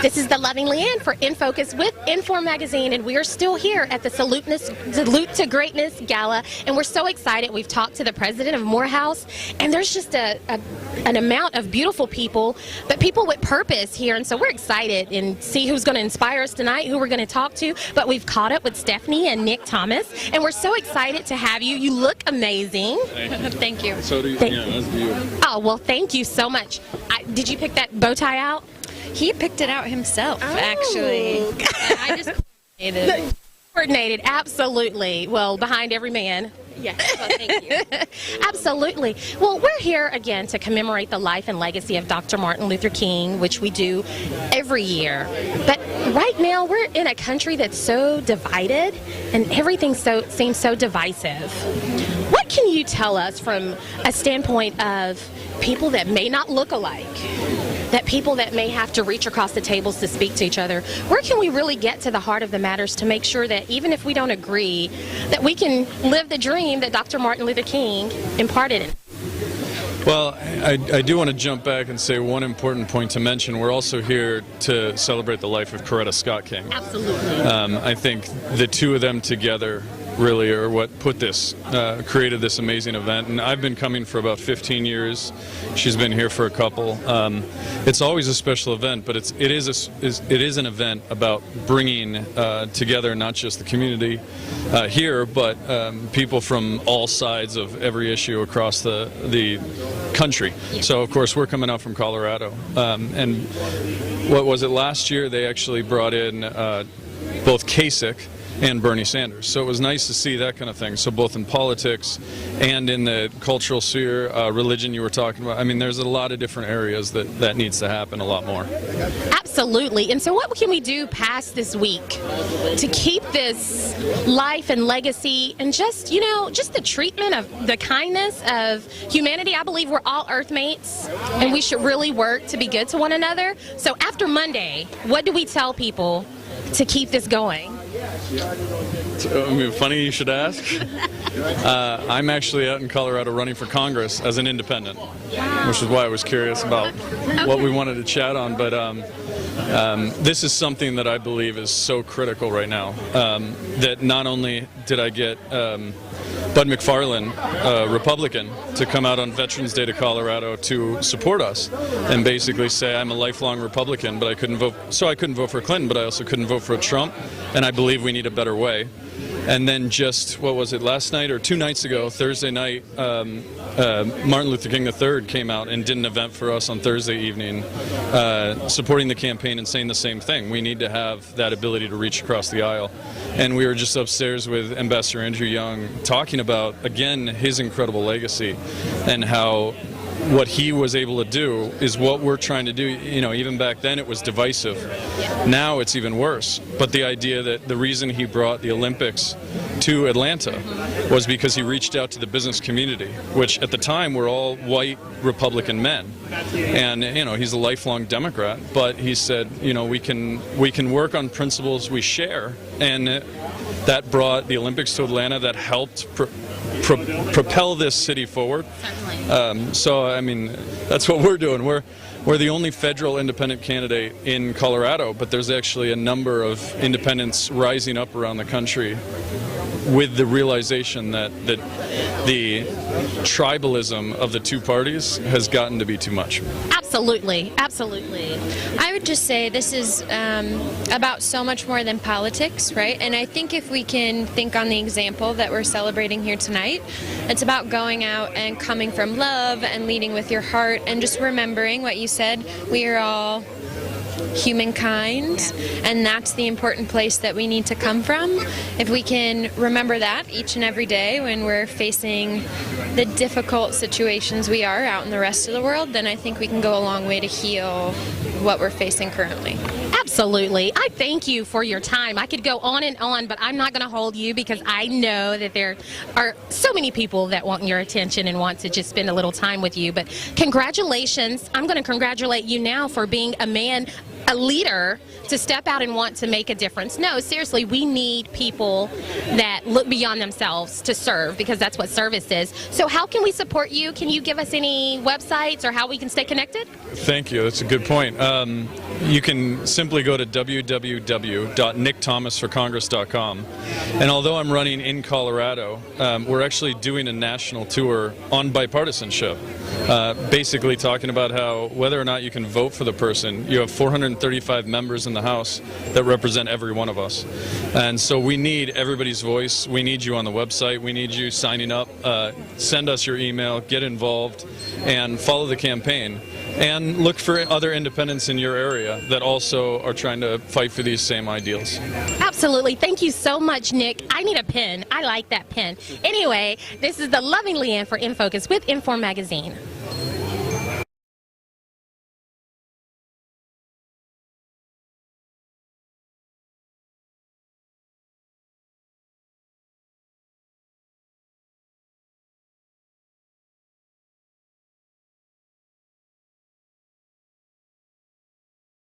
This is the Loving Leanne for In Focus with Inform Magazine, and we are still here at the Salute to Greatness Gala, and we're so excited. We've talked to the president of Morehouse, and there's just an amount of beautiful people, but people with purpose here, and so we're excited and see who's going to inspire us tonight, who we're going to talk to. But we've caught up with Stephanie and Nick Thomas, and we're so excited to have you. You look amazing. Thank you. So do you. Yeah, that's beautiful. Oh, well, thank you so much. Did you pick that bow tie out? He picked it out himself, actually. I just Coordinated, absolutely. Well, behind every man. Yes, well, thank you. Absolutely. Well, we're here again to commemorate the life and legacy of Dr. Martin Luther King, which we do every year. But right now, we're in a country that's so divided, and everything seems so divisive. What can you tell us from a standpoint of people that may not look alike, that people that may have to reach across the tables to speak to each other? Where can we really get to the heart of the matters to make sure that even if we don't agree, that we can live the dream that Dr. Martin Luther King imparted in? Well, I do want to jump back and say one important point to mention. We're also here to celebrate the life of Coretta Scott King. Absolutely. I think the two of them together really are what created this amazing event. And I've been coming for about 15 years. She's been here for a couple. It's always a special event, but it is an event about bringing together not just the community here, but people from all sides of every issue across the country. So of course we're coming out from Colorado, and what was it, last year they actually brought in both Kasich and Bernie Sanders. So it was nice to see that kind of thing. So both in politics and in the cultural sphere, religion you were talking about. I mean, there's a lot of different areas that needs to happen a lot more. Absolutely. And so what can we do past this week to keep this life and legacy and just, just the treatment of the kindness of humanity? I believe we're all earthmates and we should really work to be good to one another. So after Monday, what do we tell people to keep this going? Funny you should ask. I'm actually out in Colorado running for Congress as an independent, which is why I was curious about what we wanted to chat on. But this is something that I believe is so critical right now, that not only did I get Bud McFarland, a Republican, to come out on Veterans Day to Colorado to support us and basically say I'm a lifelong Republican, but I couldn't vote for Clinton, but I also couldn't vote for Trump, and I believe we need a better way. And then just, what was it, last night or 2 nights ago, Thursday night, Martin Luther King III came out and did an event for us on Thursday evening, supporting the campaign and saying the same thing. We need to have that ability to reach across the aisle. And we were just upstairs with Ambassador Andrew Young talking about, again, his incredible legacy and how what he was able to do is what we're trying to do. Even back then it was divisive. Now it's even worse. But the idea that the reason he brought the Olympics to Atlanta was because he reached out to the business community, which at the time were all white Republican men. And he's a lifelong Democrat, but he said, we can work on principles we share, and that brought the Olympics to Atlanta. That helped propel this city forward. So that's what we're doing. We're the only federal independent candidate in Colorado, but there's actually a number of independents rising up around the country with the realization that the tribalism of the two parties has gotten to be too much. Absolutely, absolutely. I would just say this is about so much more than politics, right? And I think if we can think on the example that we're celebrating here tonight, it's about going out and coming from love and leading with your heart and just remembering what you said. We are all humankind, and that's the important place that we need to come from. If we can remember that each and every day when we're facing the difficult situations we are out in the rest of the world, then I think we can go a long way to heal what we're facing currently. Absolutely. I thank you for your time. I could go on and on, but I'm not going to hold you because I know that there are so many people that want your attention and want to just spend a little time with you. But congratulations. I'm going to congratulate you now for being a man a leader to step out and want to make a difference. No, seriously, we need people that look beyond themselves to serve, because that's what service is. So how can we support you? Can you give us any websites or how we can stay connected? Thank you. That's a good point. You can simply go to www.nickthomasforcongress.com. And although I'm running in Colorado, we're actually doing a national tour on bipartisanship, basically talking about how whether or not you can vote for the person, you have 435 members in the House that represent every one of us. And so we need everybody's voice. We need you on the website. We need you signing up. Send us your email, get involved, and follow the campaign. And look for other independents in your area that also are trying to fight for these same ideals. Absolutely. Thank you so much, Nick. I need a pen. I like that pen. Anyway, this is the loving Leanne for In Focus with Inform Magazine.